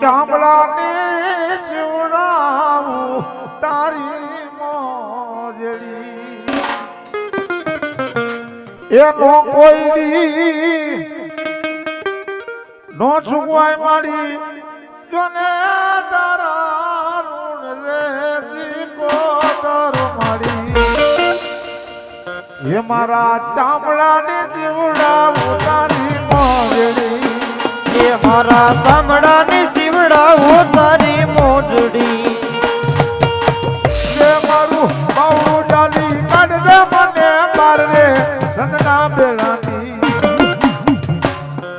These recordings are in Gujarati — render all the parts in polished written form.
ચામડાની જીવડાવું તારી મોજડી એનો કોઈ નો ચૂકવાય મારી જોને તારા ઋણ રે સિકોતર મારી એ મારા ચામડાની જીવડાવું તારી મોજડી એ મારા ચામડાની જીવડાવું તારી મોજડી જે મારું બાવડું ડાલી કાઢ દે મને બાર રે સંતના બેલાની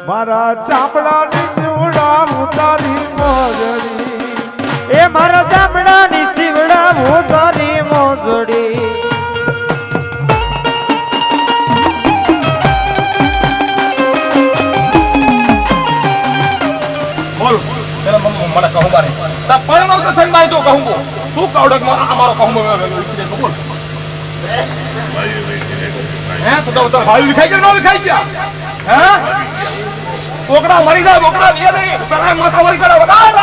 મારા ચામડાની જીવડાવું તારી મોજડી એ મારા ચામડાની જીવડાવું તારી મોજડી બોલ તેરા મમ્મી મને કહું બારે તા પરણો તો થઈને બાઈ તો કહું શું કાવડક માં અમારો કહું બોલ હે તો ભાઈ વિખાઈ કે નો વિખાઈ ગયા હે કોકડા મરી જાય કોકડા લે નહીં પેલા માથા વળી કરે વધાર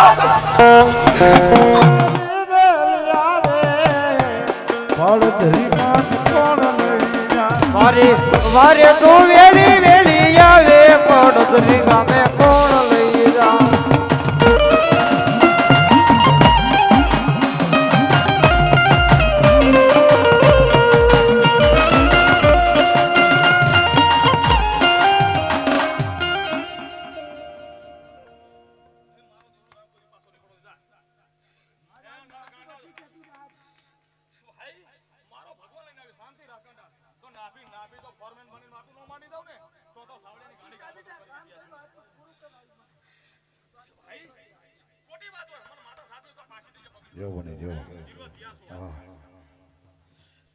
મારે મારે તો વેલી વેલી આવે પડદરી ગામે કોણ લઈ જા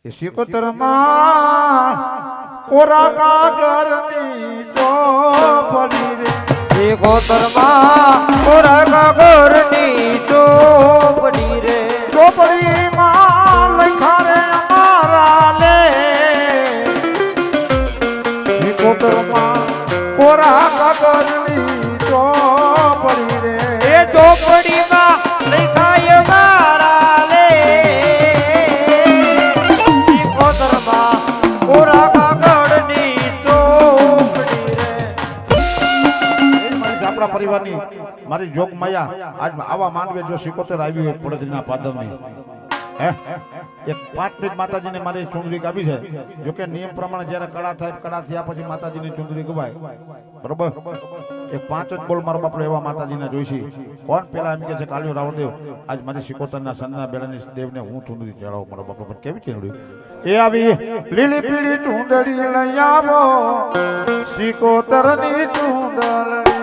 સિકોતરમાં કોરા કાગરની ચોપડી રે સિકોતરમાં કોરા કાગરની ચોપડી રે ચોપડીમાં લખ્યા રે અમારા લે સિકોતરમાં કોરા કાગરની ચોપડી રે એ ચોપડીમાં લખાય મારા લે સિકોતરમાં કોરા કાગળની ચોપડી રે મારી આપણા પરિવારની મારી જોગ માયા આજ આવા માનવે જો સિકોતર આવી હોય પડદરીના પાદરની હે એક 5 મિનિટ માતાજીને મારી ચુંદડી કાપી છે જો કે નિયમ પ્રમાણે જ્યારે કળા થાય કળા થયા પછી માતાજીની ચુંદડી ગવાય બરોબર એક 5 જ બોલ મારો બાપડો એવા માતાજીને જોઈશી કોણ પેલા એમ કે છે કાલ્યો રાવણદેવ આજ મારી સિકોતરના સન્ના બેડાની દેવને હું ચુંદડી ચડાવું મારો બાપડો પણ કેવી ચુંદડી એ આવી લીલી પીળી ચુંદડી લઈ આવો સિકોતરની ચુંદડી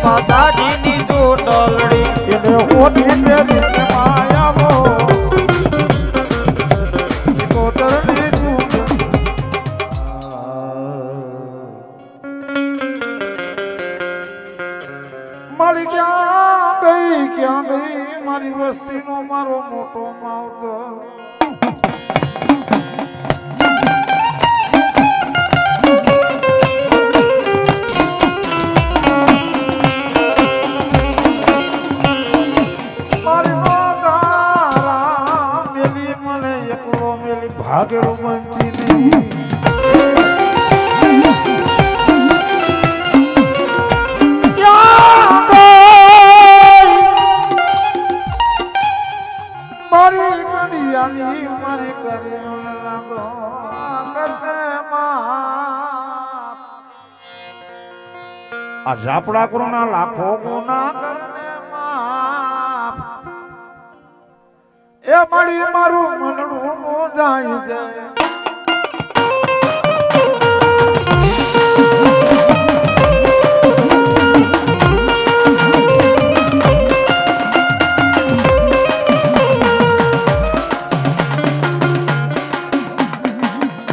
માતાજીની ચોટલડી એને ઓઢી પેરી માયાવો સિકોતરની મારી ક્યાં ગઈ મારી વસ્તીનો મારો મોટો માવતો ભાગેલો મંદી નહીં મારી કડિયાની મારી કરી લાગો કરને આ ઝાપડા કરુણા લાખો ગુના કરને માફ એ મળી મારું મનડું મોજાય છે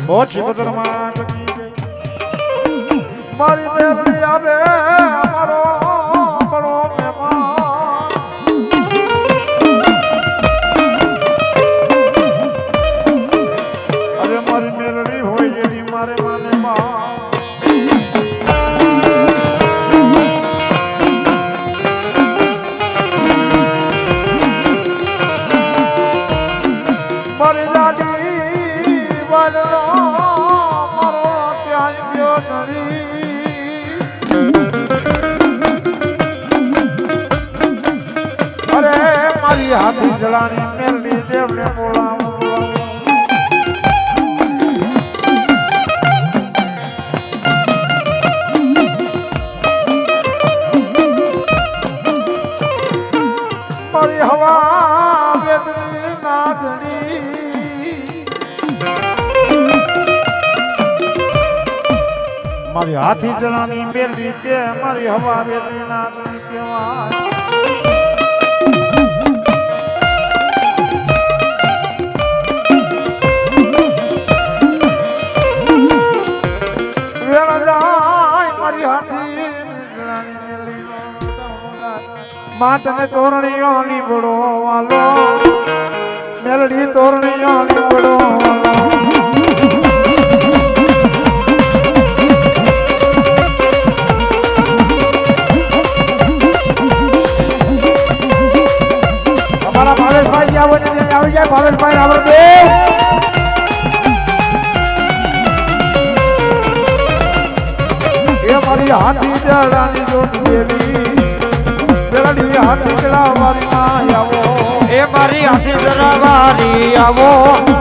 बहुत सिकोतरमा મારી મેરડી આવે અમારો બડો મહેમાન અરે મારી મેરડી હોય જેની મારે માને મારી દાદી વાલનો મારો ત્યાં ગયો ધણી અરે મારી હાથી જલાની મેલની દેવને બોલાવું મારી હવા વેદની નાગણી મારી હાથી જણાની મેલડી કે મારી હવા વેદની નાગણી કહેવાય વેણ જાય મારી હાથી જણાની મેલડી માતને તોરણીઓ લીબડો વાલો મેલડી તોરણીઓ લીબડો વાલો અમારા ભાવેશભાઈ આવો ને આવી જાય ભાવેશભાઈ રાવળદેવ એ મારી હાથી જડાની જોડી દેવી મેલડી હાથી જડા મારી માં આવો એ મારી હાથી જરાવારી આવો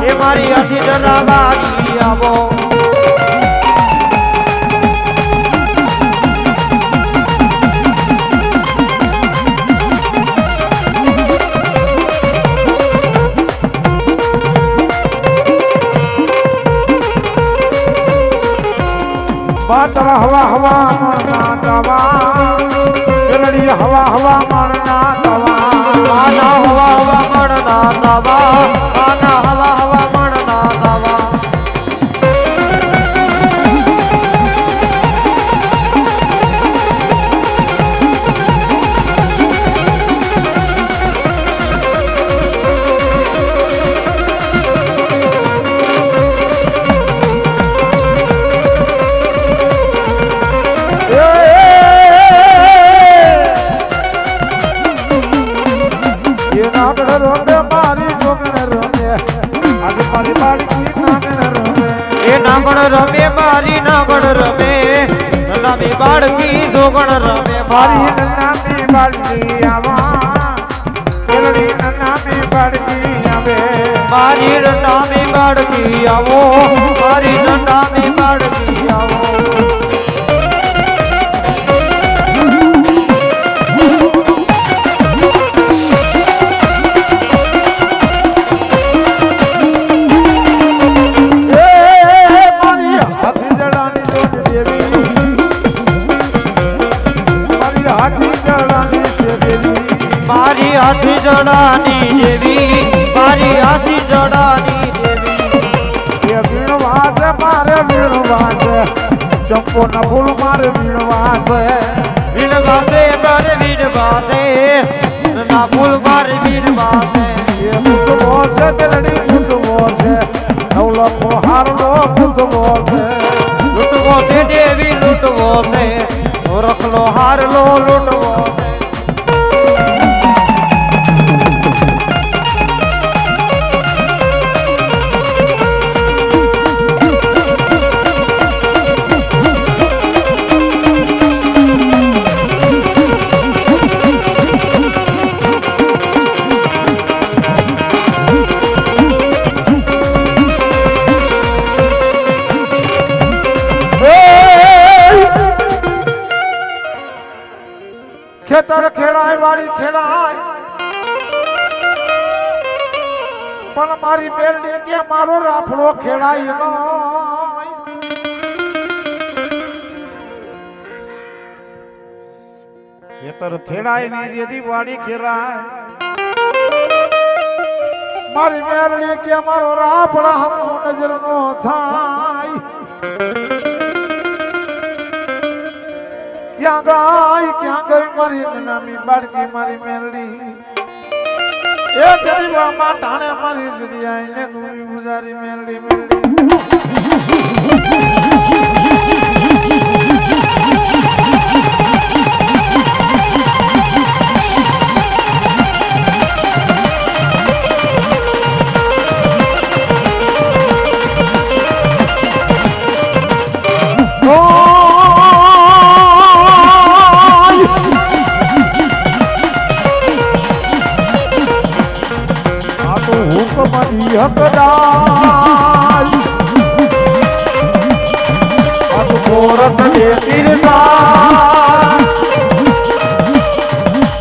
એ મારી હાથી જરાવારી આવો બાતરા હવા હવા મણના દવા મેલડી હવા હવા મણના દવા આના હવા હવા મણના દવા આના હવા હવા મણના દવા નાગણ રમે મારી નાગણ રમે નનામી બાળકી જોગણ રમે મારી નનામી બાળકી આવા મેલડી નનામી બાળકી આવે મારી નનામી બાળકી આવો મારી નનામી બાળકી આવો મારી હાથી જડાની દેવી મારી હાથી જડાની દેવી એ વીણવાસ મારે વીણવાસ ચંપો ના ફૂલ મારે વીણવાસ વીણવાસે મારે વીણવાસે ના ફૂલ મારે વીણવાસે એ મૂતવો છે મેલડી મૂતવો છે નવલખો હારનો મૂતવો છે લૂંટવો છે દેવી લૂંટવો છે રખલો હારલો લૂંટવો છે ખેતર ખેડાય વાળી ખેડાય પણ મારી મેરડી કે મારો રાફડો ખેડાય નો ખેતર ખેડાય ની જેથી વાળી ખેરાય મારી મેરડી કે મારો રાફડા હમ નજર નો થાય ક્યાં ગઈ મારી નામી બાળકી મારી મેલડી એ ગરીબમાં ટાણે મારી જગ્યાએ ને તું ગુજારી મેલડી મેલડી હકદાર કોરત દેતીર કા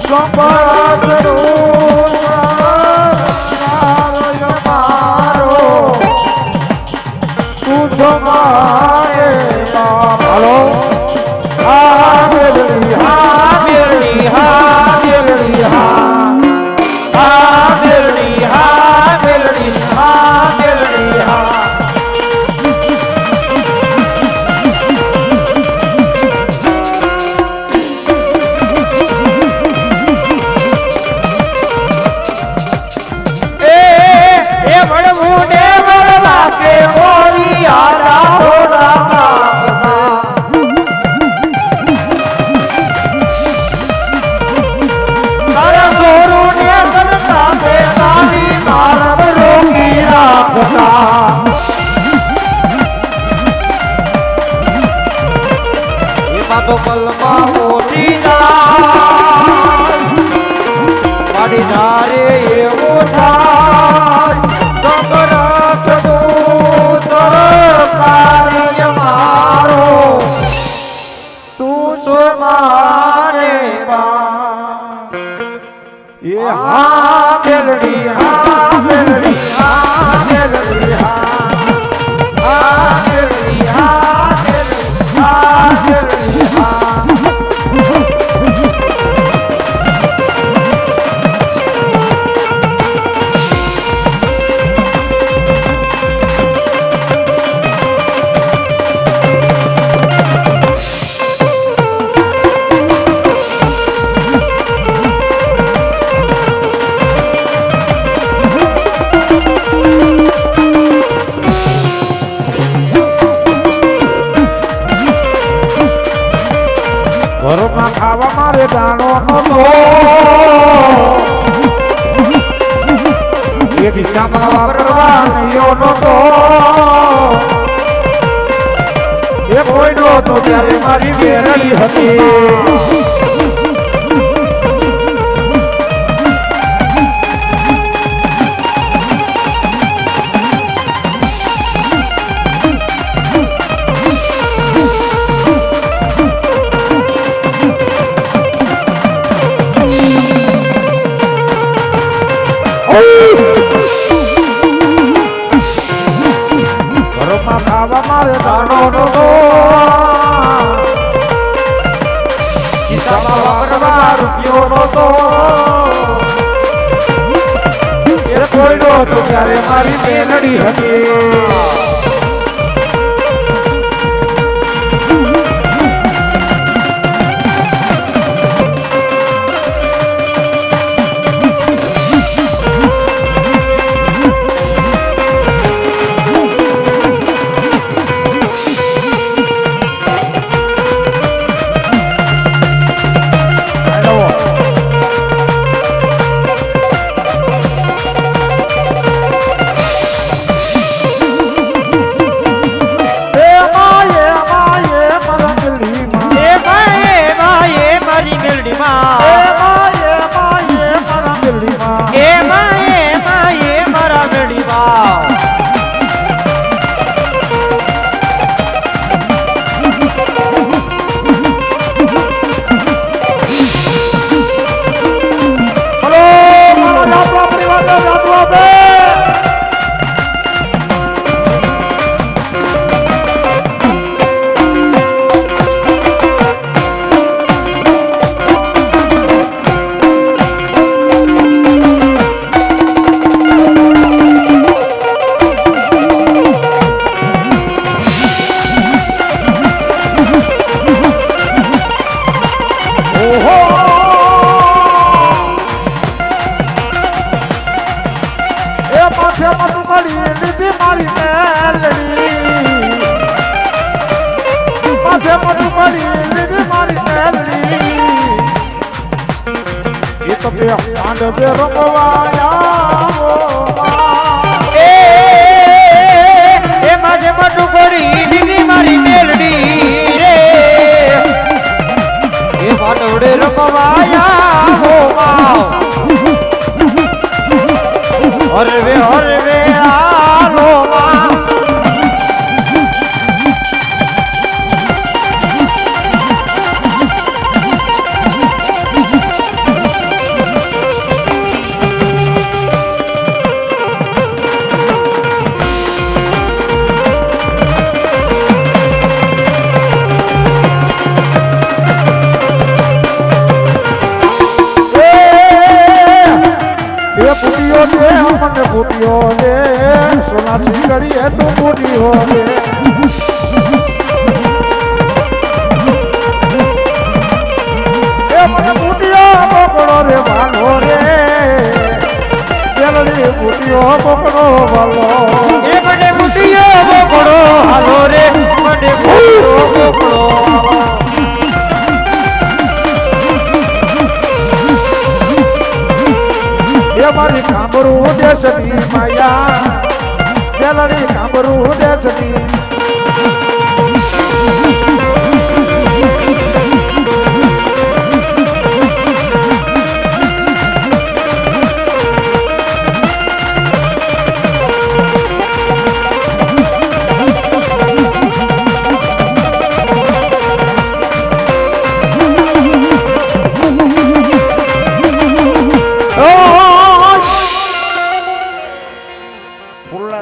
સંભાળો મારો તું છો મારે હાલો હા બેરડી હા બેરડી હા બેરડી હા હા બેરડી હા બેરડી હા બેરડી હા તો પલમાં મોતી મારી ધારે એવો થાય સંગરખ તું સરકારી મારો તું છો મારે એ હા બેલડી હા બેલડી હા બેલડી હા હા બેલડી હા બેલડી હા બેલડી હા ઘરમાં ખાવા મારે દાણો નતો એ ખિસ્સામાં વાપરવા નહીયો નતો એ કોઈ નહોતો ત્યારે મારી બેરડી હતી ઘરમાં ખાવા મારે દાણો નતો ખિસ્સામાં વાપરવા રૂપિયો નતો એ કોઈ નહોતો ત્યારે મારી બેનડી હતી એક બે માંડવે રમવાયા એ માજે મટુ કરી દીદી મારી મેલડી રે એ માંડવડે રમવાયા હો હરવે હરવે આલો માં મને ફૂટ્યો રે સોનાથી કરીએ તું ફૂટ્યો રે એ મને ફૂટ્યો પકડો રે ભાલો રે બેલડી ફૂટ્યો પકડો ભાલો એ મને ફૂટ્યો પકડો હાલો રે મને ફૂટ્યો પકડો એ મારી કામરું દેશની માયા બેલડી કામરું દેશની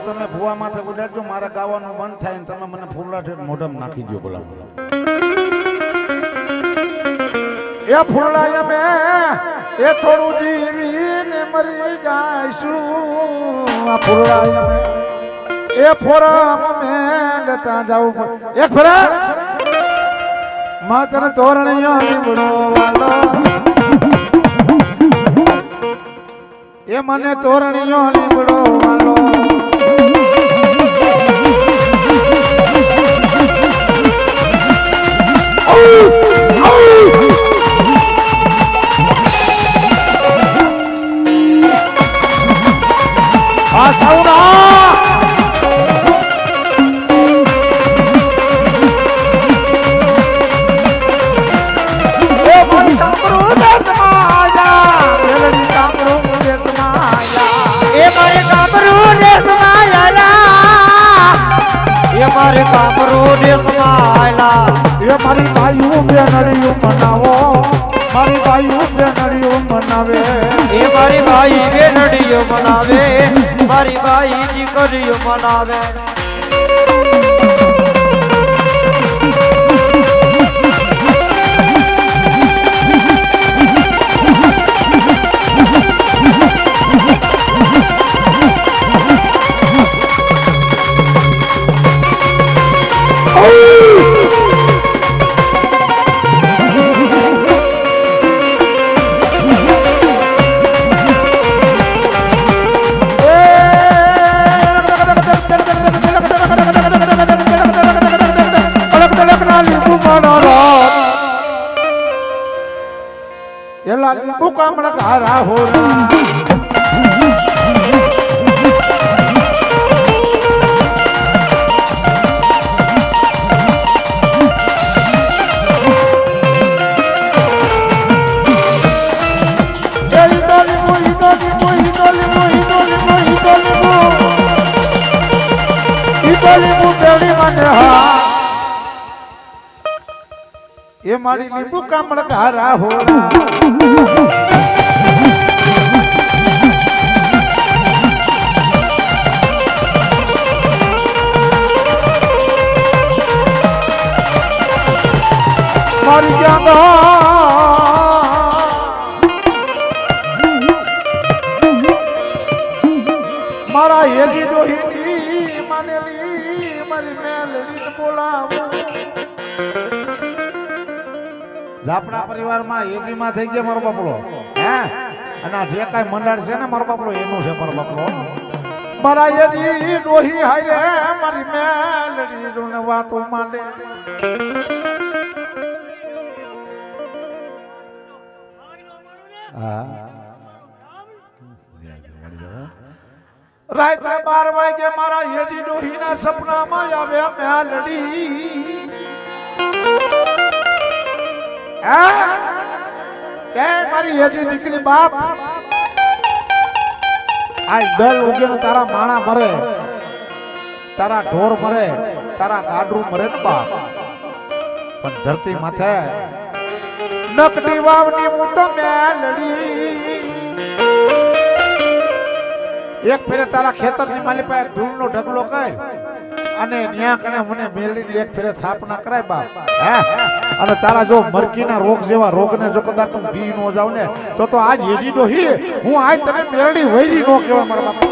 તમે ભૂવા માથે ઉડાડજો મારા ગાવાનું મન થાય ને તમે મને ફૂલડા ઠેઠ મોઢામાં નાખી દો બોલા એ ફૂલડા અમે એ થોડું જીવીને મરી જાઈશું આ ફૂલડા અમે એ ફોરમ અમે લેતા જાવું એક ફરા માતર તોરણીઓ લીમડો વાલો એ મને તોરણીઓ લીમડો વાલો આ સૌના એ મારી કામરું દેસમાયા મેલડી કામરું દેસમાયા એ મારે કામરું દેસમાયા એ મારે કામરું દેસમાયા એ મારી બાયું બેનડીયું મનાવો મારી બાયું બેનડીયું મનાવે એ મારી બાઈ બેનડીઓ મનાવે મારી બાઈ દીકરીઓ મનાવે એલા લીંબુ કામણા કારા હોરા એ મારી લીંબુ કામણ કારા હોરા મારી મારા હેજી ડોહીની માનેલી મારી મેલડી બોલાવું આપણા પરિવારમાં એજીમાં થઈ ગયા મારો બાપલો હે અને આ જે કાંઈ મંડળ છે ને મારો બાપલો એનું છે મારો બાપલો મારા એજી ડોહી હાય રે મારી મેલડી વાતો માંડે હા રાતે 12 વાગે મારા હેજી ડોહીના સપનામાં આવ્યા મેલડી કે મારી હેજી દીકરી બાપ આ દલ ઉગે ને તારા માણા મરે તારા ઢોર મરે તારા ગાડરું મરે ને બાપ પણ ધરતી માથે નકડી વાવની હું તો મેલડી એક ફેરે તારા ખેતરની માલી પાસે ધૂળનો ઢગલો કર અને ન્યા કને મને મેલડીની એક ફેરે સ્થાપના કરાય બાપ હે અને તારા જો મરકીના રોગ જેવા રોગને જો કદાચ તું પી નો જાવ ને તો આજ હેજી ડોહી હું આજ તને મેલડી વૈરી નો કહેવા મારા બાપ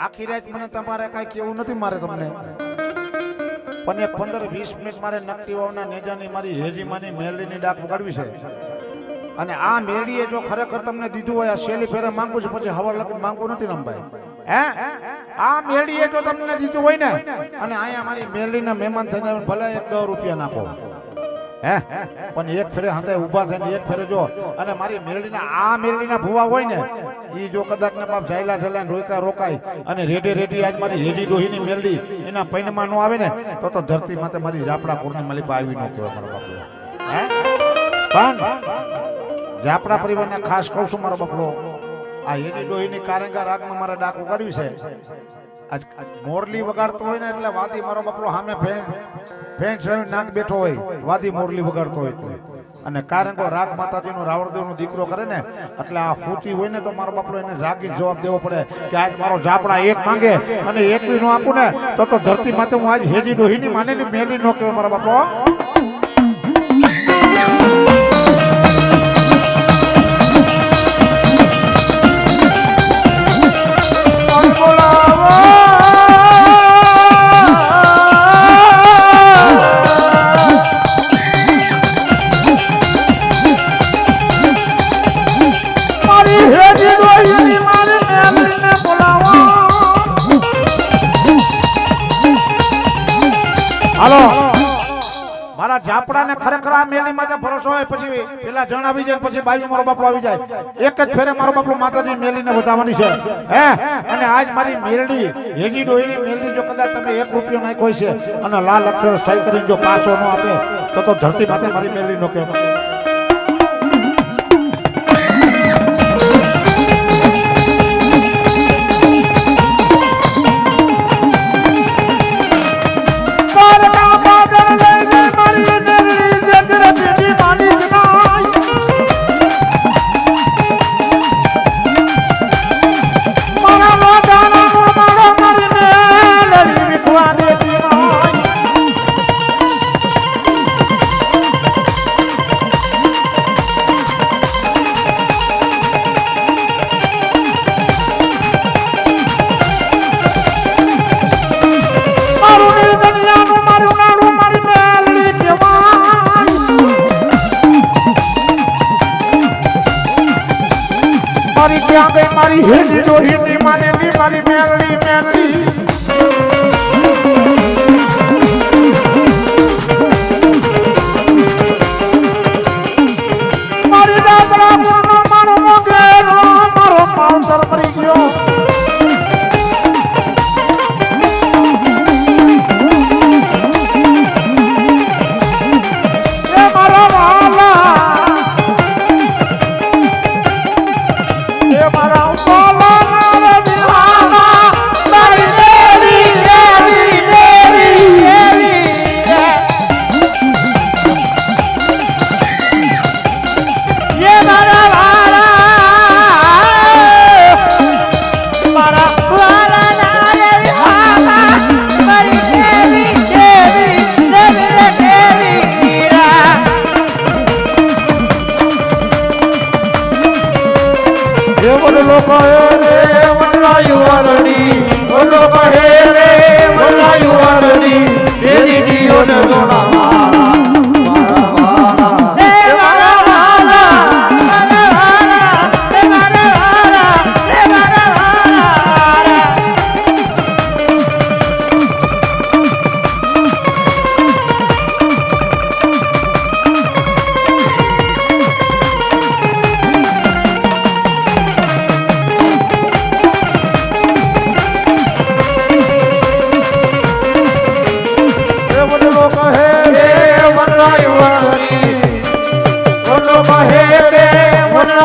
આખી રાત મને તમારે કઈ કેવું નથી મારે તમને પણ એક 15-20 મિનિટ મારે નકટી વાવના નેજાની મારી હેજી માની મેલડીની ડાક વગાડવી છે અને આ મેલડીએ જો ખરેખર તમને દીધું હોય આ શેલી ફેરે માંગુ છું પછી હવાર લગી માંગુ નથી રમભાઈ હે આ મેલડીએ જો તમને દીધું હોય ને અને અહીંયા મારી મેલડીના મહેમાન થઈને ભલે 10 રૂપિયા નાખો હે પણ એક ફેરે હાથે ઊભા થઈને એક ફેરે જો અને મારી મેલડીના આ મેલડીના ભુવા હોય ને ઈ જો કદાચ ને બાપ જાયલા જલા રોકાય અને રેડી આજ મારી હેજી ડોહીની મેલડી એના પૈનમાં નો આવે ને તો ધરતી માથે મારી જાપડા પૂર્ણિ મલિપા આવી નો કહેવા મારો બાપલો હે પણ જાપડા પરિવારને ખાસ કહું છું મારો બાપલો આ હેજી ડોહીની કારેંગા રાગમાં મારા ડાક ઉગાડવી છે આજ મોરલી વગાડતો હોય ને એટલે વાદી મારો બાપલો સામે ફેન નાક બેઠો હોય વાદી મોરલી વગાડતો હોય એટલે અને કારંગો રાગ માતાજીનો રાવણદેવનો દીકરો કરે ને એટલે આ ફૂટી હોય ને તો મારો બાપલો એને જાગી જવાબ દેવો પડે કે આજ મારો જાપડા એક માંગે અને એક બી નો આપું ને તો ધરતી માથે હું આજ હેજી ડોહીની માનેની મેલી નો કહેવાય મારા બાપલો હાલો મારા જાપડાને ખરેખર આ મેલી માટે ભરોસો હોય પછી પેલા જણ આવી જાય પછી બાજુ મારો બાપલો આવી જાય એક જ ફેરે મારો બાપલો માતાજી મેલીને વધાવવાની છે હે અને આજ મારી મેલડી હેજી ડોહીની મેલડી જો કદાચ તમે 1 રૂપિયો નાખ્યો છે અને લાલ અક્ષર સહી કરીને જો પાસો ન આપે તો ધરતી માથે મારી મેલડી નો કહેવાય મારી હેજી ડોહીની માનેલી મારી મેલડી મારી દાદરા પૂર્ણ મારો મોગેલો મારો પાવતર મરી ગયો એ મારા વાલા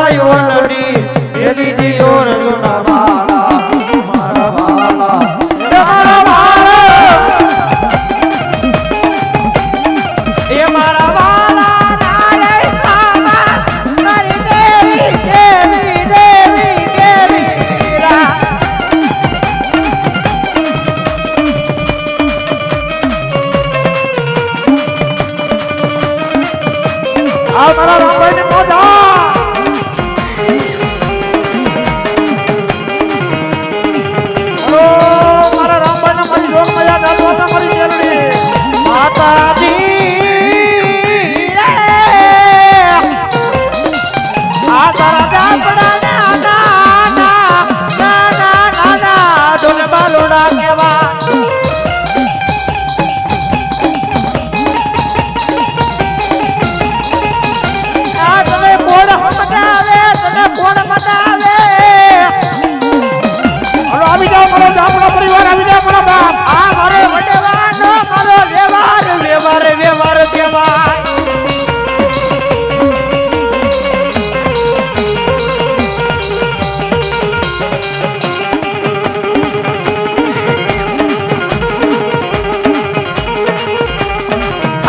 ઓલડી મેલી દી ઓર જુના વાલા મારા વાલા મારા વાલા એ મારા વાલા નારે સામા મારી દેવી દેવી દેવી દેવી રા આ મારા રામભાઈની મોજા મારા રામભાઈ મારી જોગ મજા દાદા મારી મેલડી માતાજી રે આ તારા દાપડા ના ના ના ના ના ડોલે બાલોડા કેવા આ તને કોણ મટાવે તને કોણ મટાવે આવી જાઓ મારો આપણો પરિવાર આવી જાઓ મારો બાપ આ મારે વડવાનો મારો વ્યવહાર વ્યવહાર વ્યવહાર વ્યવહાર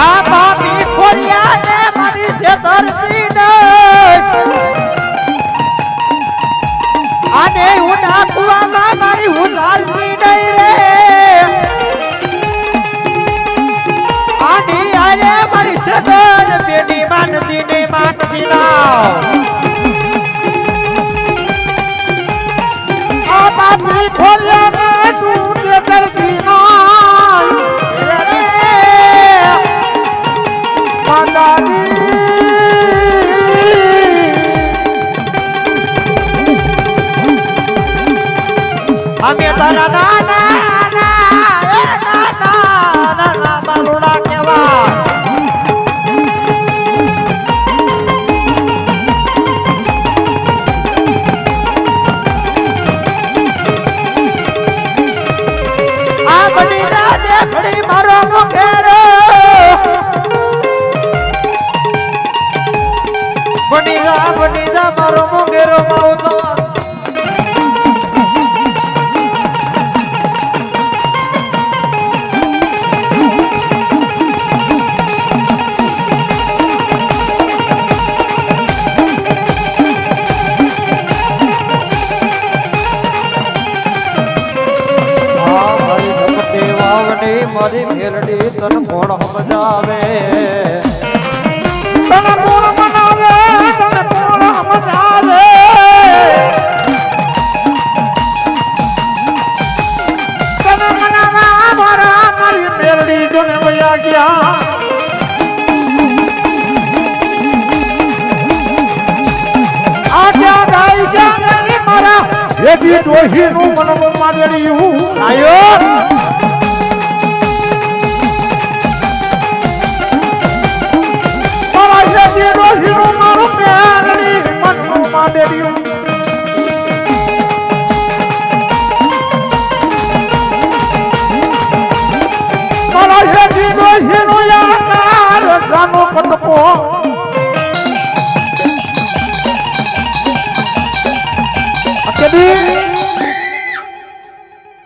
આ બાપી ખોલ્યા ને મારી છેતરતી નહીં આને હું નાખવામાં મારી હું લાલતી નહીં રે આની આરે મારી સગન પેટી માનતી ને માનતી લાવ આ બાપી ખોલ્યા ને તું છેતરતી નહીં રે માતાજી અમે તારા નાના નાના બાલુડા કેવા આ બની ના દેખડી મારો મુખેરો બની જા મારો મુખેરો માઉતો મારી મેલડી તન કોણ સમજાવે તન કોણ મનાવે તન કોણ સમજાવે તન મનાવા મારા મારી મેલડી જોને વયા ગયા આજા ગાઈ જા મારા એજી ડોહીનું મન માર્યું આયો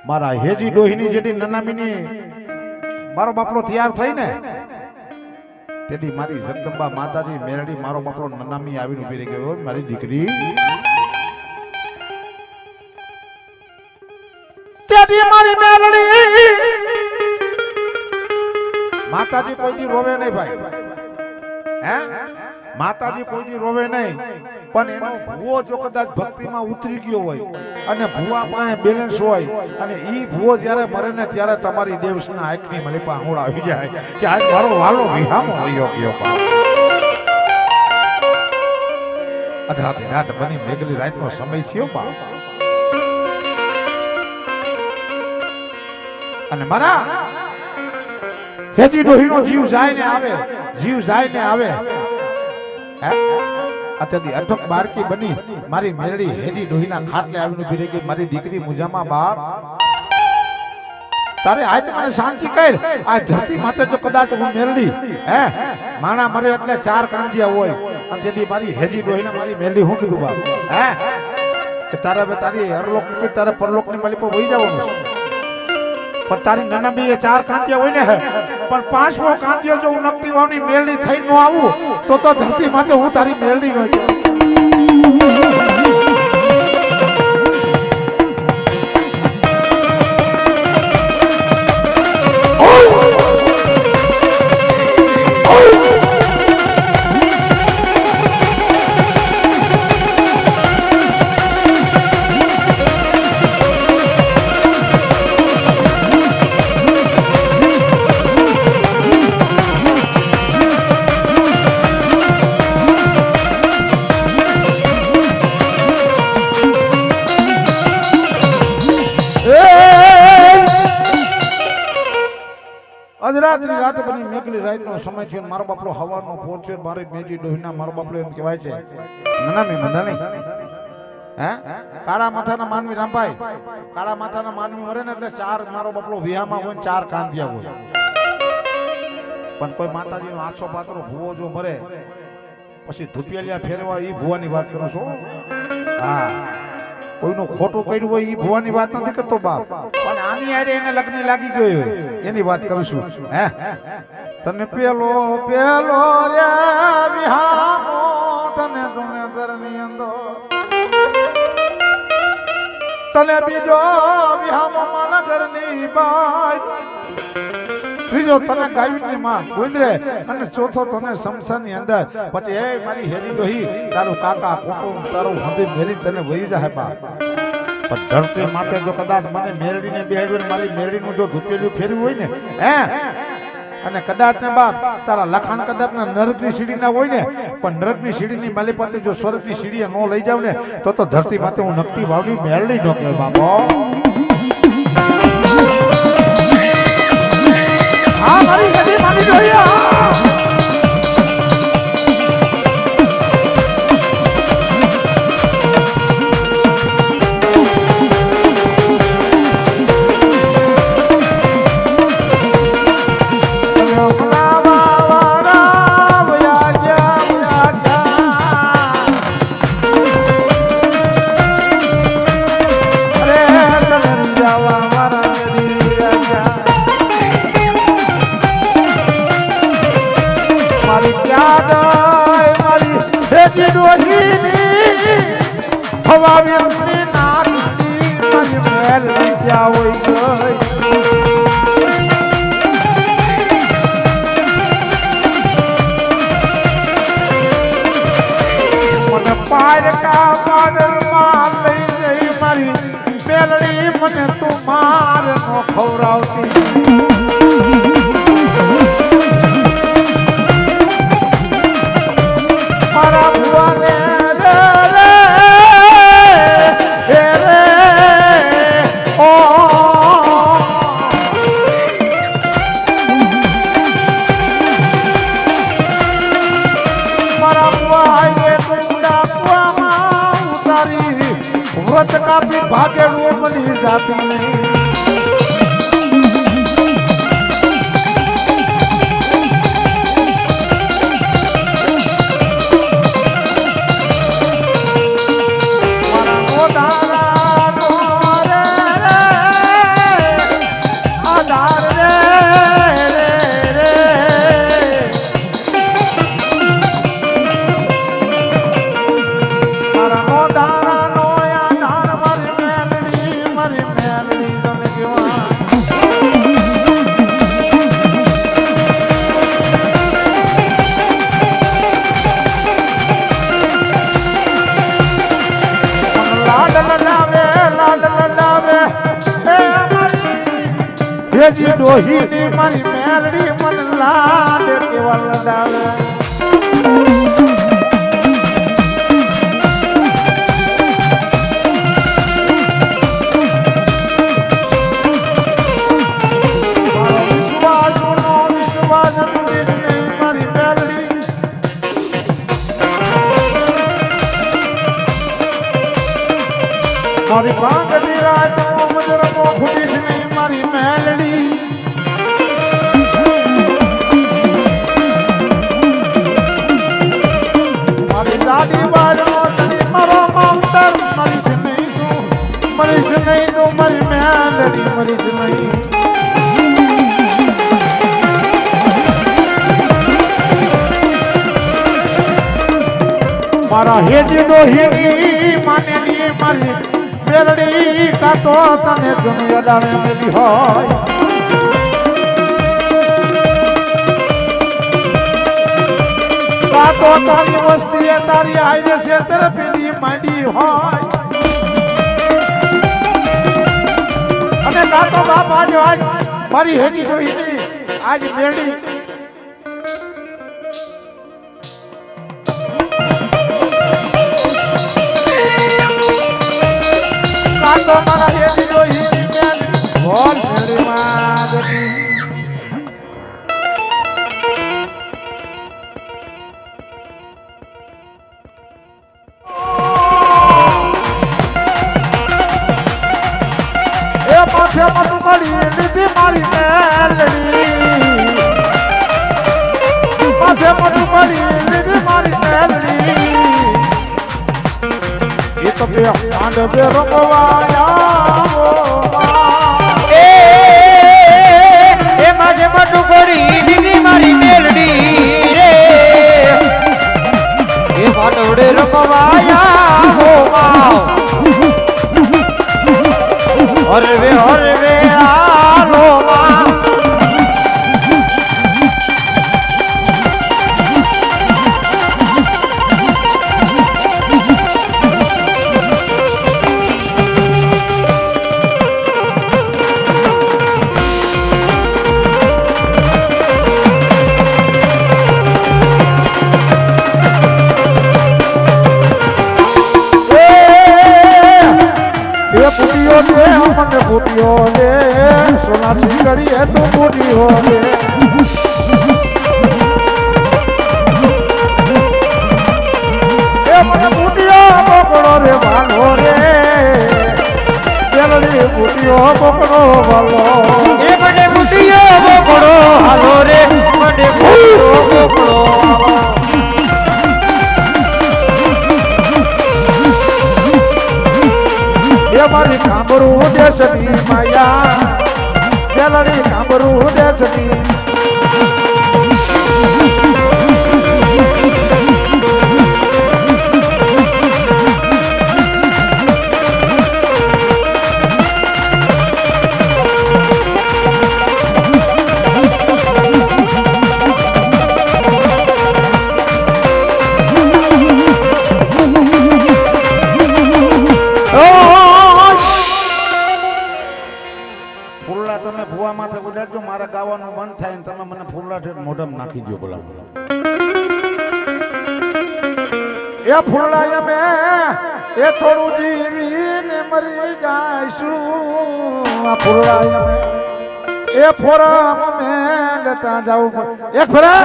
મારા હેજી ડોહીની જેથી નનામીની મારો બાપડો તૈયાર થઈ ને તેથી મારી જગદંબા માતાજી મેરડી મારો બાપડો નનામી આવીને ઉભી રહી ગયો મારી દીકરી તેથી મારી મેરડી માતાજી કોઈ દી રોવે નહીં ભાઈ હે માતાજી કોઈ દી રોવે નહીં પણ એનો ભૂવો જો કદાચ ભક્તિમાં ઉતરી ગયો હોય અને ભૂવા પાસે બેલેન્સ હોય અને ઈ ભૂવો જ્યારે મરે ને ત્યારે તમારી દેવસના આંખની મલીપા આંગળ આવી જાય કે આજ મારો વાલો વિહામો વયો ગયો બા અધરાતે રાત બની મેઘલી રાતનો સમય થયો બા અને મારા હેજી ડોહીનો જીવ જાય ને આવે અત્યારથી અટક બારકી બની મારી મેરડી હેજી ડોહીના ખાટલે આવીને ઉભી રહી ગઈ મારી દીકરી મુજામાં બાપ તારે આજ મને શાંતિ કર આ ધરતી માથે જો કદાચ હું મેલડી હે માણા મરે એટલે 4 કાંદિયા હોય અને તેથી મારી હેજી ડોહીને મારી મેલડી હું કીધું બાપ હે કે તારે હવે તારી હરલોક ની તારે પરલોક ની માલી પર વહી જવાનું પણ તારી નાના બી 4 કાંદિયા હોય ને પણ 5મો કાંદિયો જો હું નકટી વાવની મેલડી થઈ ન આવું તો ધરતી માથે હું તારી મેલડી ન અજરાતની રાત બની મેઘલી રાતનો સમય છે મારો બાપલો હવાનો પોર છે મારી મેજી ડોહીના મારો બાપલો એમ કહેવાય છે નાના મે મંદા નહીં હે કાળા માથાના માનવી રામભાઈ કાળા માથાના માનવી મરે ને એટલે 4 મારો બાપલો વિહામાં હોય 4 કાંતિયા હોય પણ કોઈ માતાજીનો આછો પાત્રો ભૂવો જો મરે પછી ધુપિયાલિયા ફેરવા ઈ ભૂવાની વાત કરો છો હા કોઈનું ખોટું કર્યું હોય ઈ ભૂવાની વાત નથી કરતો બાપ પણ આની આરે એને લગ્ન લાગી ગયો હોય એની વાત કરું છું હે તને પેલો રે વિહામો તને જોને ઘરની અંદર તને બીજો વિહામો મારા ઘરની બાઈ ત્રીજો તને ગાયની માં ગુંદરે અને ચોથો તને શમશાનની અંદર પછી એ મારી હેરી ડોહી તારું કાકા કુટુંબ તારું હંધી મેલી તને વહી જાય બાપ પણ ધરતી માથે જો કદાચ મને મેરડીને બેહાડ્યો મારી મેરડીનું જો ધૂપેલું ફેરવું હોય ને હે અને કદાચ ને બાપ તારા લખાણ કદાચ ના નરકની સીડી ના હોય ને પણ નરકની સીડીની માલી પાસે જો સ્વર્ગની સીડીએ ન લઈ જાવ ને તો ધરતી માથે હું નકટી વાવની મેરડી ન કહેવાય બાપો આ મારી નદી માની જોઈએ મને તું માર નો ખવરાવતી મારા ભુવાને व्रत का भी भाग्य रूप नहीं जाती नहीं હેજી ડોહીની મારી મેલડી મન લાડ કેવા લડાવે વિશ્વાસ મારી મેલડી મારી પાંગડી રાત મજરમો ફૂટીશ નહીં મારી મેલડી મરીશ નહીં તો મારી મેલડી મરીશ નહીં મારા હેજી ડોહીની માનેલી મારી મેલડી કાતો તને જમી અડાણે મેલી હોય કાતો તારી વસ્તીએ તારી આઈને છે તરફીની માંડી હોય અને કાતો બાપ આજ મારી હેજી ડોહીની આજ મેલડી તો મારા હેજી ડોહીની મેલ બોલ મેલડી માં માથે મતું મળી લીધી મારી મેલડી માથે મતું મળી લીધી મારી મેલડી એ તો બે આંડવે રમવાયા એ માથે મતું મળી લીધી મારી મેલડી રે એ વાડવડે રમવાયા હો હરવે હરવે આલો ફૂટ્યો રે સોનાથી કરીએ તું ફૂટ્યો રે એ મને ફૂટ્યો પકડો રે વાલો રે પેલડી ફૂટ્યો પકડો વાલો એ મને ફૂટ્યો પકડો હાલો રે મને ફૂટ્યો પકડો મારી કામરું દેશની માયા પેલડી કામરું દેશની તમે ભુવા માથે ઉડાડજો મારા ગાવાનું બંધ થાય ને તમે મને ફૂલડા મોઢામાં નાખી દો બોલા એ ફૂલડા અમે એ થોડું જીવીને મરી જાઈશું આ ફૂલડા અમે એ ફોરમ અમે લેતા જાવું એક ફરા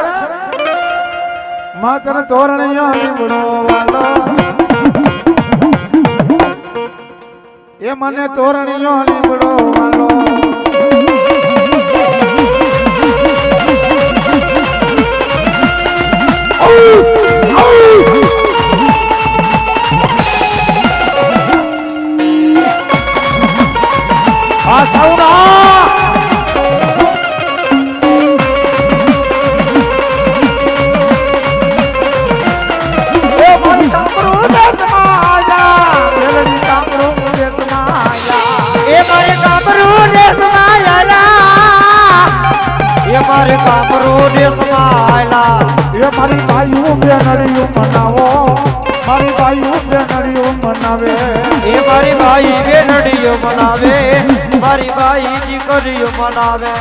માતર તોરણીઓ નીવડો વાલો એ મને તોરણીઓ નીવડો વાલો આ સૌરા એ મારી કામરું દેશમાયા મેલડી કામરું દેશમાયા એ મારે કામરું દેશમાયા એ મારે કામરું દેશમાયા એ મારી બાયું બેનડીયું મનાવો મારી બાયું બેનડીયું મનાવે એ મારી બાઈ બેનડીઓ મનાવે મારી બાઈ દીકરીઓ મનાવે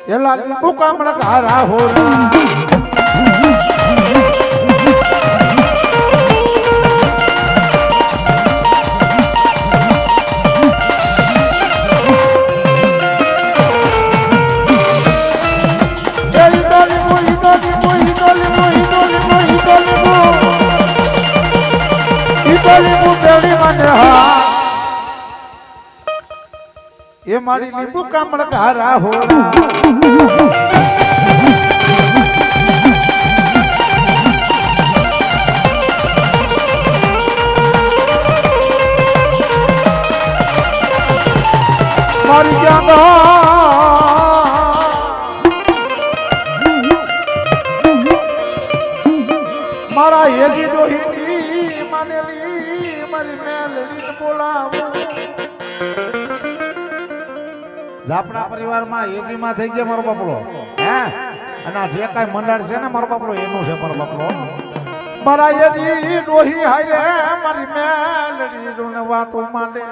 એલા લીંબુ કામડા ઘારા હોરા એ મારી લીંબુ કામળ ઘારા હોરા મારી મારા હેજી ડોહીની માનેલી મારી મેલડી બોલાવું આપણા પરિવારમાં એજીમાં થઈ ગયા મારો બાપલો હે અને આ જે કાંઈ મંડળ છે ને મારો બાપલો એનું છે મારો બાપલો મારા એજી ડોહી હાય રે મારી મેલડી ને વાતો માંડે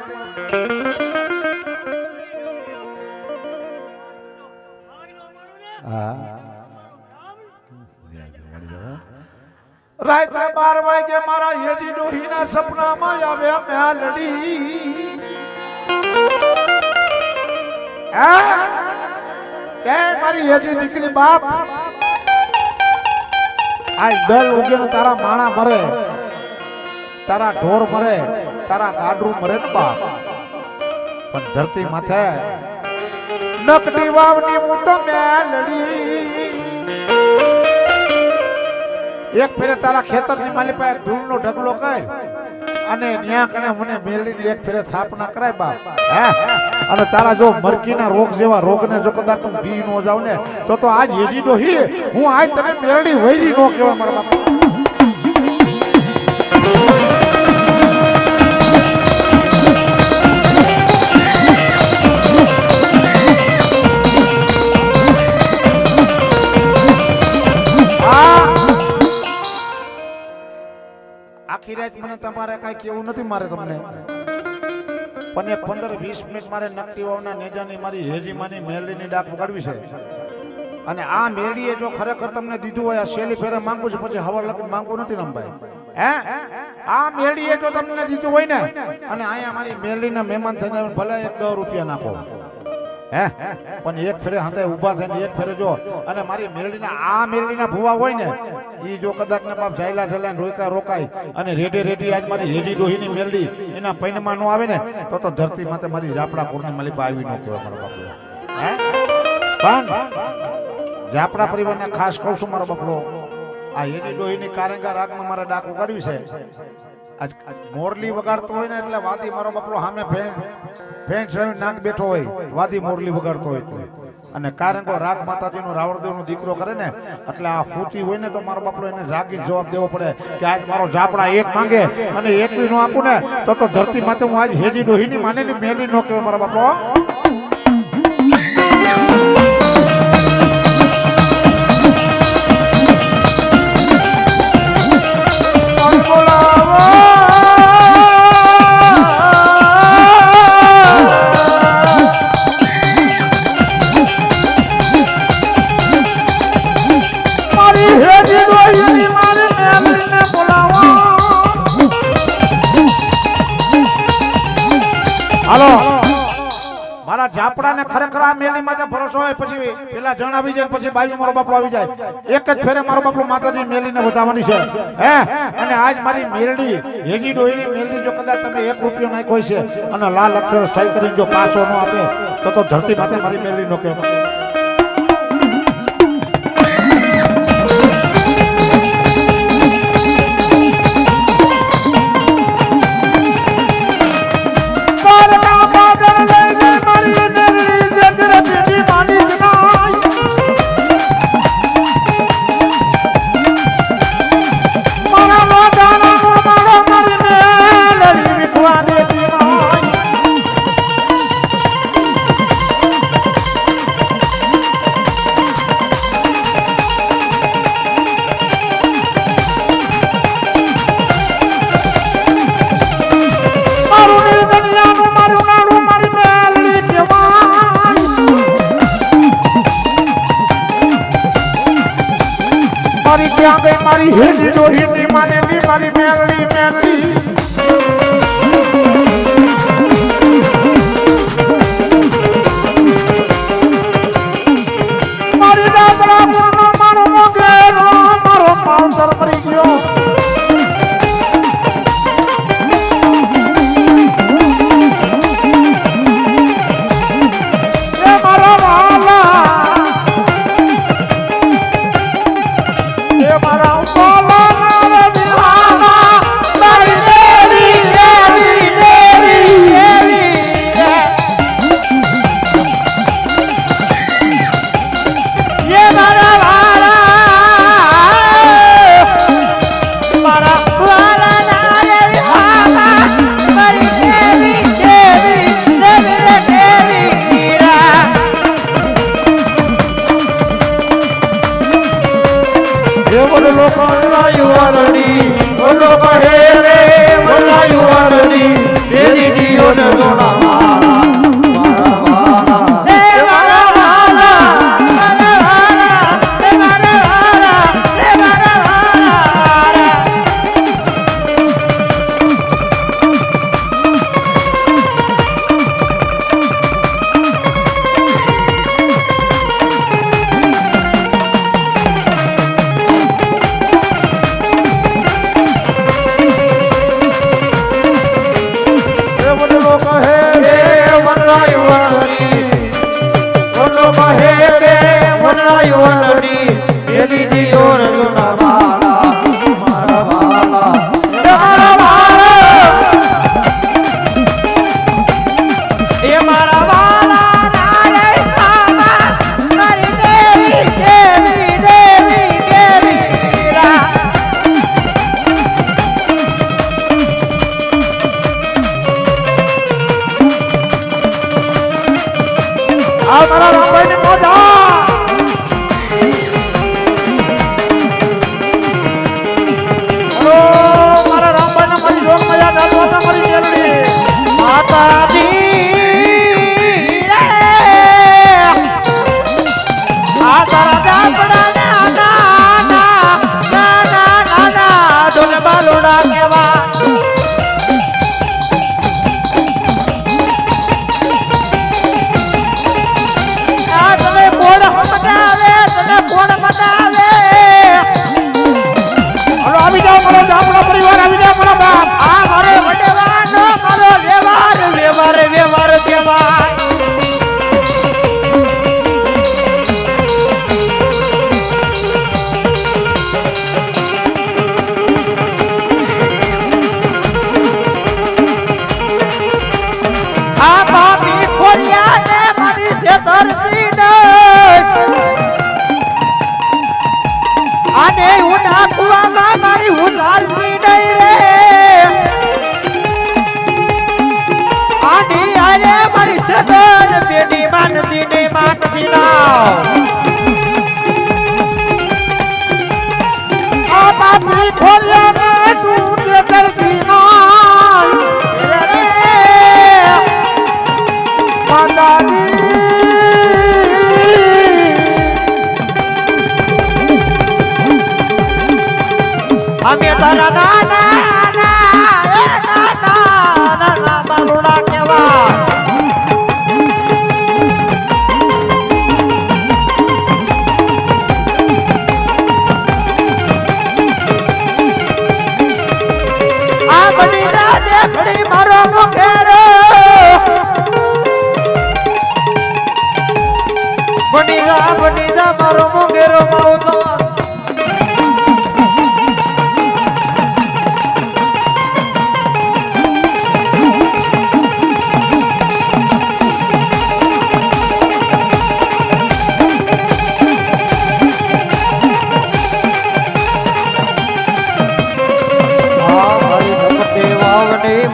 રાત 12 વાગે મારા હેજી ડોહી ના સપનામાં આવ્યા મેલડી કે મારી હેજી દીકરી બાપ આ દલ ઉગે તારા માણા મરે તારા ઢોર મરે તારા ગાડરું મરે ને બાપ પણ ધરતી માથે નકડી વાવની હું તો મેલડી એક ફેરે તારા ખેતરની માલી પાસે ધૂળનો ઢગલો કર અને ન્યા કને મને મેલડીની એક ફેરે સ્થાપના કરાય બાપ હે અને તારા જો મરકીના રોગ જેવા રોગને જો કદાચ તું બી નો જાવ ને તો આજ હેજી ડોહી હું આજ તને મેલડી વૈરી નો કહેવાય મારા બાપ આખી રાત મને તમારે કઈ કેવું નથી મારે તમને પણ એક 15-20 મિનિટ મારે નકટી વાવના નેજાની મારી હેજી માની મેલડીની ડાક વગાડવી છે અને આ મેલડીએ જો ખરેખર તમને દીધું હોય આ શેલી ફેરે માંગુ છું પછી હવા લગી માંગુ નથી રમભાઈ હે આ મેલડીએ જો તમને દીધું હોય ને અને અહીંયા મારી મેલડીના મહેમાન થઈને ભલે 10 રૂપિયા નાખો હે પણ એક ફેરે હાથે ઊભા થઈને એક ફેરે જો અને મારી મેલડીના ભુવા હોય ને ઈ જો કદાચ ને બાપ જાયલા છેલા રોકા રોકાય અને રેડી આજ મારી હેજી ડોહીની મેલડી એના પૈનમાં નો આવે ને તો ધરતી માથે મારી જાપડા કોરની માલી પા આવી નો કહેવા મારો બાપલો હે પણ જાપડા પરિવારને ખાસ કહું છું મારો બાપલો આ હેજી ડોહીની કારેંગા રાગમાં મારે ડાક ઉગાડવી છે આજ મોરલી વગાડતો હોય ને એટલે વાદી મારો બાપલો સામે ફેન શ્રવી નાક બેઠો હોય વાદી મોરલી વગાડતો હોય એટલે અને કારંગો રાગ માતાજીનો રાવણદેવનો દીકરો કરે ને એટલે આ ફૂતી હોય ને તો મારો બાપલો એને જાગી જવાબ દેવો પડે કે આજ મારો જાપડા એક માંગે અને એક બી નો આપું ને તો ધરતી માથે હું આજ હેજી ડોહીની માનેની મેલી નો કહેવાય મારો બાપલો હાલો મારા જાપડાને ખરેખર આ મેલી માટે ભરોસો હોય પછી પેલા જણ આવી જાય પછી બાજુ મારો બાપલો આવી જાય એક જ ફેરે મારો બાપલો માતાજી મેલીને વધાવવાની છે હે અને આજ મારી મેલડી હેજી ડોહીની મેલડી જો કદાચ તમે 1 રૂપિયો નાખ્યો છે અને લાલ અક્ષર સહી કરીને જો પાસો નો આપે તો ધરતી માથે મારી મેલડી નો કહેવાય મારી મારી હેજી ડોહીની માનેલી મારી મેલડી મેલડી મારી દાદરા કોનો મારો મોગેરો મારો પાઉન્સર મરી ગયો એ મારા વાલા એ મારા વાલા રે દિવાના મારી દેવી દેવી દેવી દેવી ये मारा वाला नारे बाबा मरी देवी देवी देवी देवी ये बोलो लोग युवानी बोलो कहे रे बोला युवानी तेरी दियो न दोना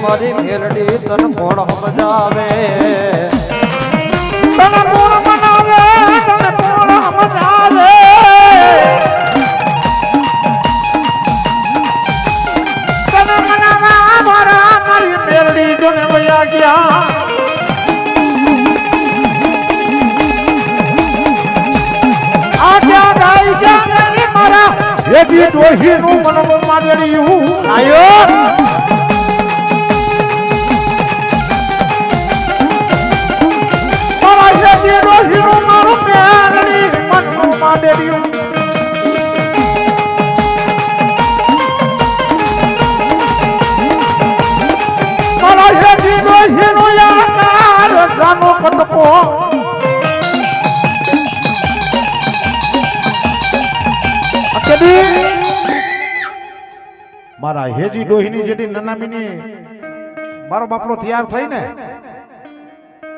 મારી મેલડી તન કોણ સમજાવે તને કોણ મનાવે તને કોણ સમજાવે હેજી ડોહીનું મનનું માંડ્યું આયો મારા હેજી ડોહીનું મારું મેલડી મનનું માંડ્યું મારા હેજી ડોહીનું યાર જાનો કટકો મારા હેજી ડોહીની જેથી નનામીની મારો બાપલો તૈયાર થઈ ને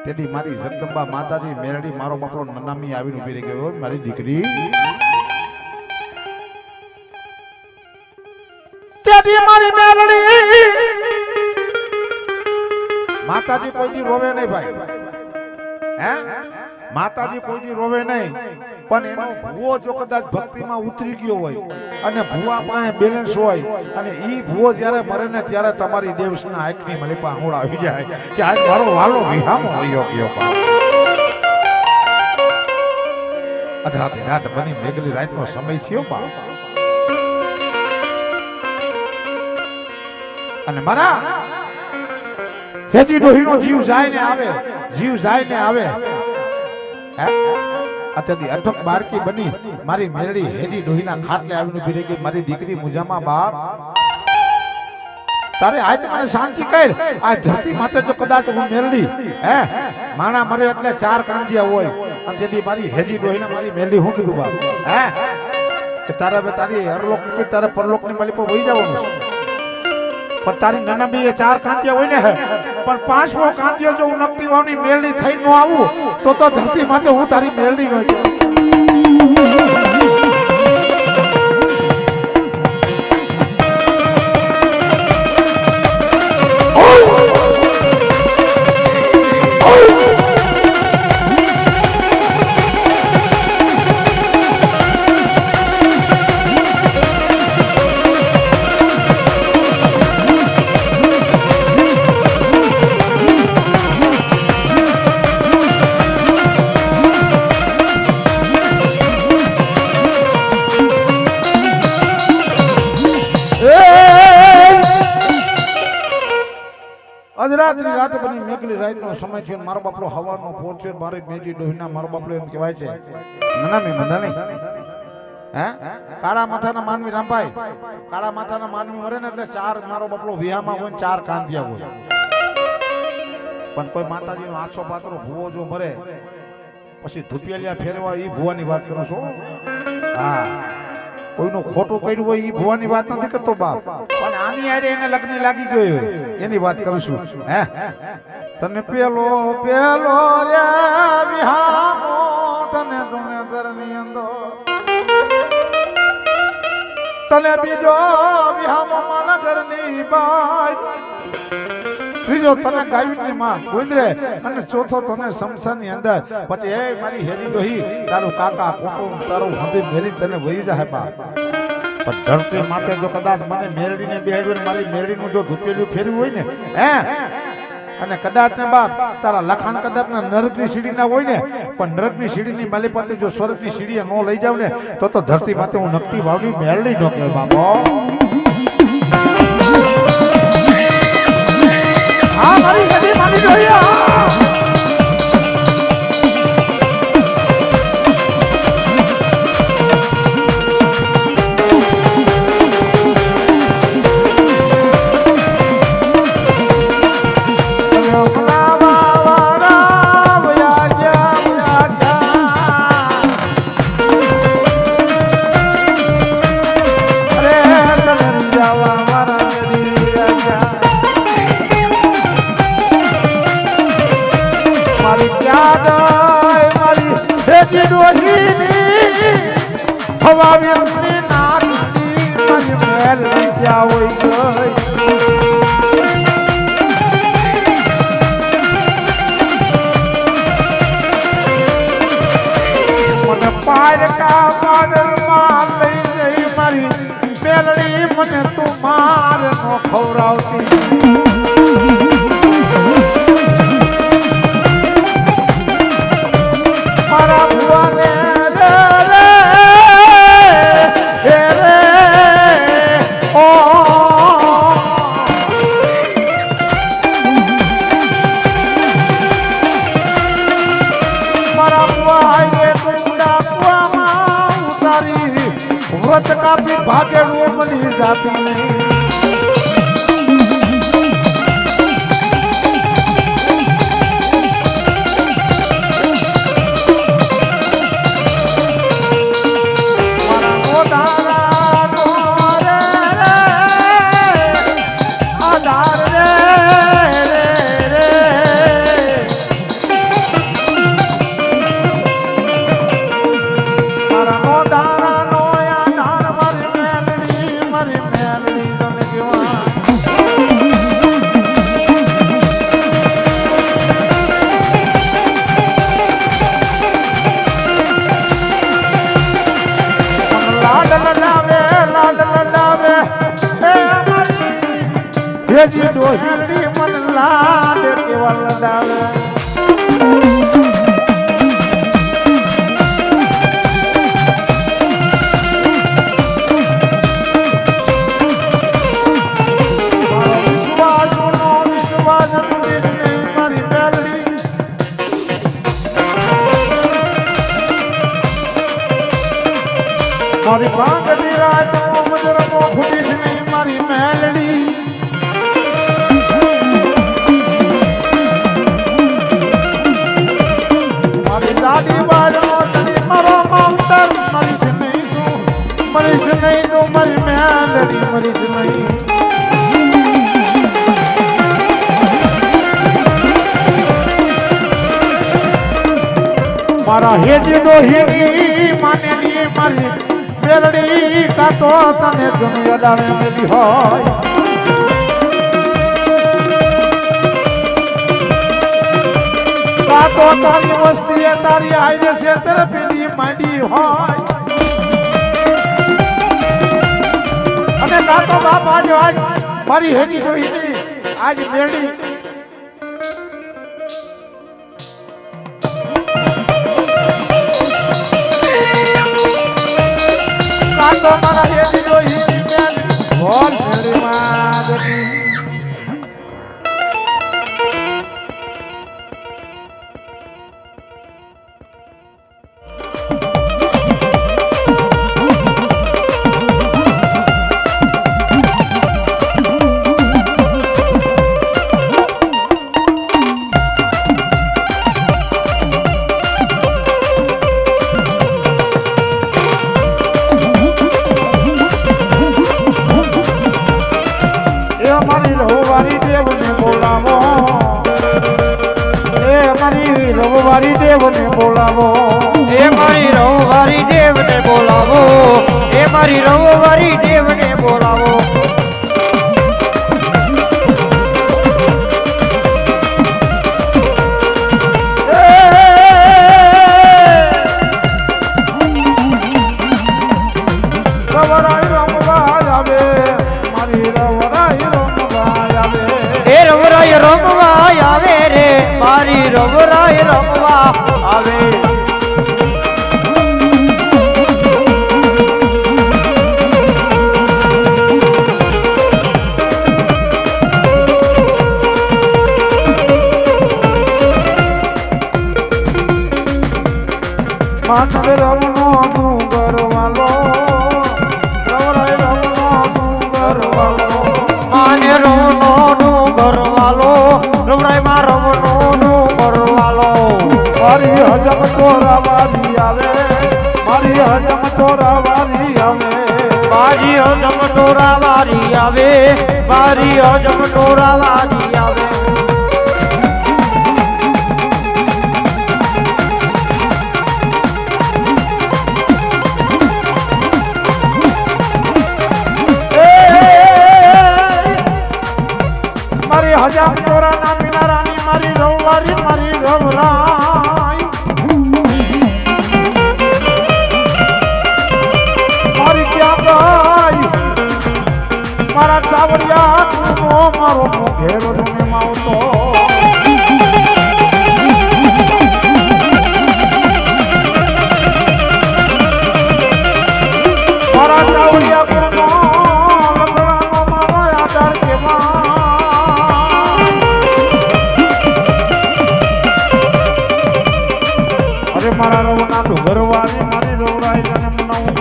તેથી મારી જગદંબા માતાજી મેરડી મારો બાપલો નનામી આવીને ઉભી રહી ગયો મારી દીકરી તેથી મારી મેરડી માતાજી કોઈ દી રોવે નહીં ભાઈ હે માતાજી કોઈ દી રોવે નહીં પણ એનો ભૂવો જો કદાચ ભક્તિમાં ઉતરી ગયો હોય અને ભૂવા પાસે બેલેન્સ હોય અને ઈ ભૂવો જ્યારે મરે ને ત્યારે તમારી દેવસના આંખની મલીપા આંગળ આવી જાય કે આજ મારો વાલો વિહામો વયો ગયો પા અધરાતી રાત બની મેઘલી રાતનો સમય થયો પા અને મારા હેજી ડોહીનો જીવ જાય ને આવે જીવ જાય ને આવે અત્યારથી અઠક બારકી બની મારી મેરડી હેજી ડોહીના ખાટલે આવીને ઉભી રહી ગઈ મારી દીકરી મુજામાં બાપ તારે આજ મને શાંતિ કર આ ધરતી માતે જો કદાચ હું મેરડી હે માણા મરે એટલે ચાર કાંદિયા હોય અને તેથી મારી હેજી ડોહીને મારી મેરડી હું કીધું બાપ હે કે તારે હવે તારી હરલોક કે તારે પરલોકની માલી પર વહી જવાનું પણ તારી નાના બે ચાર કાંતિયા હોય ને પણ પાંચમો કાંતિયો જો હું નકટી વાવની મેલડી થઈ ન આવું તો ધરતી માટે હું તારી મેલડી ન અધરાત્રી રાત બની મેઘલી રાતનો સમય છે મારો બાપલો હવાનો પોર છે મારી મેજી ડોહીના મારો બાપલો એમ કહેવાય છે નનામી મંદાની હે કાળા માથાના માનવી રામભાઈ કાળા માથાના માનવી મરે ને એટલે ચાર મારો બાપલો વિહામાં હોય ચાર કાંતિયા હોય પણ કોઈ માતાજીનો આછો પાત્રો ભૂવો જો મરે પછી ધુપિયાલિયા ફેરવા ઈ ભૂવાની વાત કરું છું હા કોઈનું ખોટું કર્યું હોય ઈ ભૂવાની વાત નથી કરતો બાપ પણ આની આરે એને લગ્ન લાગી ગયો હોય એની વાત કરું છું હે તને પેલો પેલો રે વિહામો તને જોને ઘરની અંદર તને બીજો વિહામો મારા ઘરની બાઈ ત્રીજો તને ગાયની માં ગુંદરે અને ચોથો તને શમશાનની અંદર પછી એ મારી હેરી ડોહી તારું કાકા કુટુંબ તારું હંધી મેલી તને વહી જાય બા પણ ધરતી માથે જો કદાચ મને મેરડીને બેહાડ્યું મારી મેરડીનું જો ધૂપેલું ફેરવ્યું હોય ને હે અને કદાચ ને બાપ તારા લખાણ કદાચ ના નરકની સીડી ના હોય ને પણ નરકની સીડીની માલિપાતે જો સ્વર્ગની સીડીએ નો લઈ જાવ ને તો ધરતી માથે હું નકટી વાવડી મેરડી નો કે બાપો હા મારી ગડી માની જોઈએ મને તું માર નો ખવરાવતી મારા ભુવાને રે રે તાપી ભાગેલું મની જાતી નહીં હેજી ડોહરી મન લાડ કેવા લડાવે વિશ્વાસ મારી મેલડી મારી પાંગડી રાત મજરકો ફૂટીશ નહીં મારી મેલડી દાદી બાજનો તની મારો માવતર મરીશ નહીં તું મારી મેલડી મરીશ નહીં મારા હેજી ડોહીની માનેલી મારી મેલડી કાતો તને દુનિયા દાણે મેલી હોય કાતો તારી વસ્તીએ તારી આઈને છેતર પેલી માંડી હોય અને કાતો બાપ આજ મારી હેજી ડોહીની આજ મેલડી કાતો મારા હેજી ડોહીની મેલડી બોલ મેલડી માં મારી રઘુવારી દેવને બોલાવો એ મારી રઘુવારી દેવને બોલાવો એ મારી રઘુવારી દેવને બોલાવો એ મારી રઘુવારી દેવને બોલાવો રવરાઈ રમવા આવે મારી રવરાઈ રવરાય રમવા આવે રે મારી રવરાય રમવા આવે માનવ રમનો ડુંગર વાલો રવરાય રમનો ડુંગર વાલો માને રમનો ડુંગર વાલો રવરાય માં રમનો ડુંગર વાલો મારી હજમ તોરા વારી આવે મારી હજમ તોરા વારી આવે મારી હજમ ટોરા વારી આવે મારી હજમ ટોરા વારી આવે મારી હજામ તોરા ના મિનારાની મારી રવવારી મારી રવરાઈ મારી ક્યાં ગાય મારા ચાવડિયા તું મારો ઘેરો ને માવતો મારા ચાવડિયા તું લગડાનો મારો આધાર કેવા મારા રવના ડુંગરવાળી મારી રવરાઈ તને મનાવું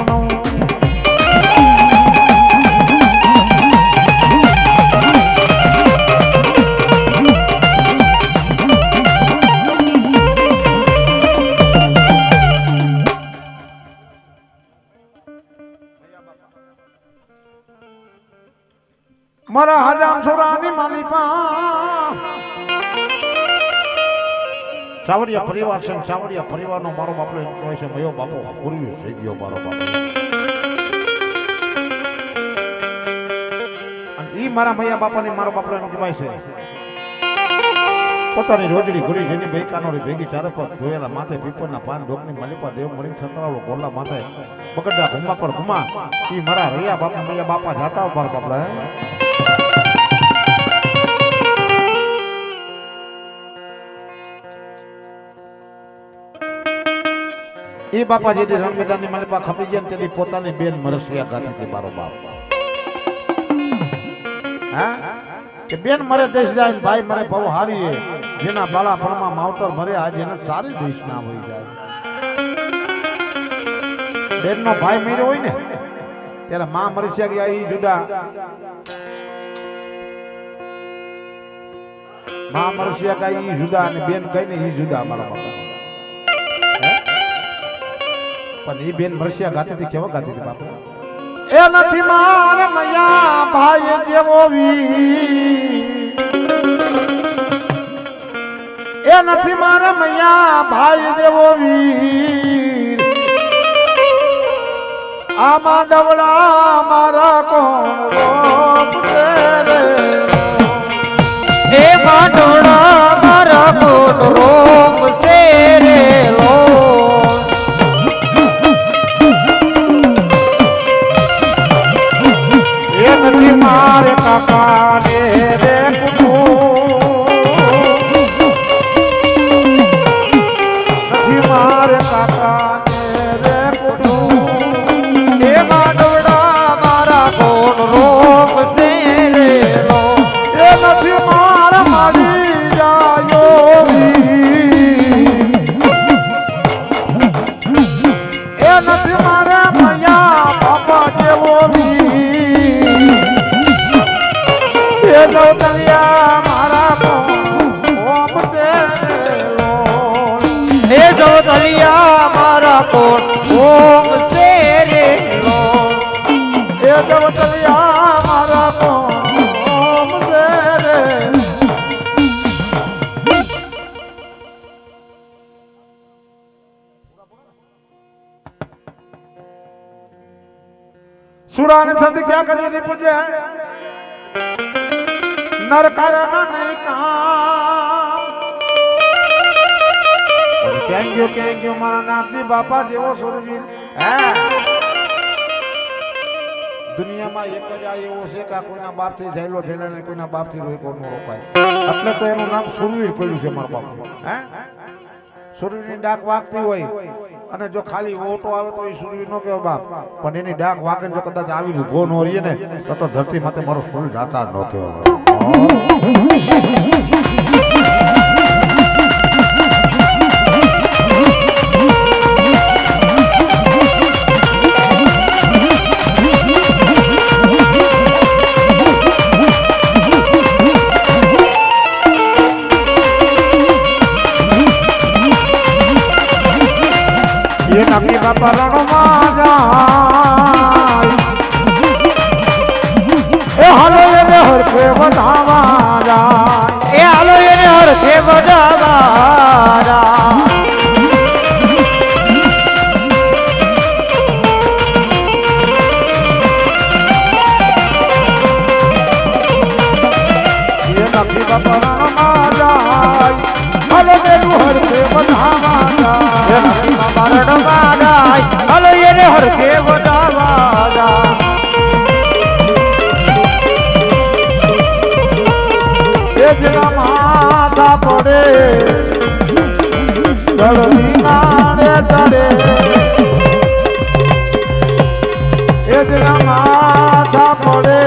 મારા હજામ સોરાની માલિપા ચાવડિયા પરિવાર છે ચાવડિયા પરિવારનો મારો બાપલો એમ કહે છે મયો બાપો પૂર્વી થઈ ગયો મારો બાપો અને ઈ મારા મૈયા બાપાની મારો બાપલો એમ કહેવાય છે પોતાની રોજડી ઘોડી જેની બેકાનોરી ભેગી ચારે પર ધોયેલા માથે પીપળના પાન ડોકની માલિપા દેવ મળી સંતરાળો ગોરલા માથે બગડડા ઘુમા પર ઘુમા ઈ મારા રૈયા બાપા મૈયા બાપા જાતા મારા બાપલા એ બાપા જેથી રણ મેદાનની માલિપા ખપી ગયા તેથી પોતાની બેન મરસિયા ગાતી હતી મારો બાપ હા કે બેન મરે દેશ જાય ભાઈ મરે બહુ હારી હે જેના બાળાપણમાં માવતર મરે આજે એને સારી દેશ ના હોઈ જાય બેનનો ભાઈ મર્યો હોય ને ત્યારે માં મરસિયા ગયા ઈ જુદા માં મરસિયા ગયા ઈ જુદા અને બેન કઈ ને ઈ જુદા મારા બાપા પણ ઈ બેન મરસિયા ગાતી હતી કેવા ગાતી હતી બાપા એ નથી મારે મૈયા ભાઈ જેવો વીર એ નથી મારે મૈયા ભાઈ જેવો વીર આમાં ડવડા મારા કોણ રોપ રે હે માટોડા મારા કોણ રોપ સે રે લો નથી મારે કાકા ને રે નથી મારે કાકા ને રે હે માટોડા મારા કોણ રોપ સે રે લો એ નથી મારે મારી જાયો એ નથી મારે મૈયા બાપા જેવો મારા ઓમ છે હે દલિયા મારા કોણ ઓમ સે રે લો એ દલિયા મારા ઓમ છે રે સુરાને સંધિ ક્યાં કરી પૂજે નરકારના નહીં કામ ક્યાં ગયો મારા નાથની બાપા જેવો સુરવીર હે દુનિયામાં એક જ આ એવો છે કે કોઈના બાપથી જઈલો થયેલા ને કોઈના બાપથી રોય કોઈનો રોકાય એટલે તો એનું નામ સુરવીર પડ્યું છે મારા બાપુ હે સુરવીરની ડાક વાગતી હોય અને જો ખાલી ઓટો આવે તો એ સુરવીર નો કહેવાય બાપ પણ એની ડાક વાગે જો કદાચ આવી ઊભો ન રહીએ ને તો ધરતી માથે મારો સુર જાતા ન કહેવાય ये नबी बाबा रणमा जाय ए हालो ये हर पे बतावा जाय એ હાલો એને હરખે બજાવારા ये नबी बाबा रणमा जाय हालो ये हर पे बतावा जाय બારડવાડાય હાલો એને હરખે બજાવારા જેના માથા પડે દળની નાડે તડે જેના માથા પડે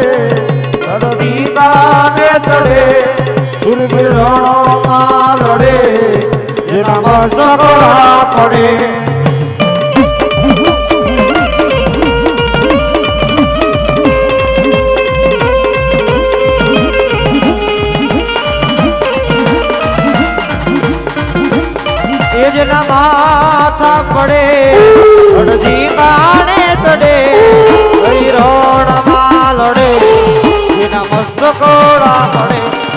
દળની નાડે તડે સુરવીર રણમાં લડે જેના મસકડા પડે જેના માથા પડે અડધી કાને તડે રણમાં લડે જેના મસ્ત રકોડા પડે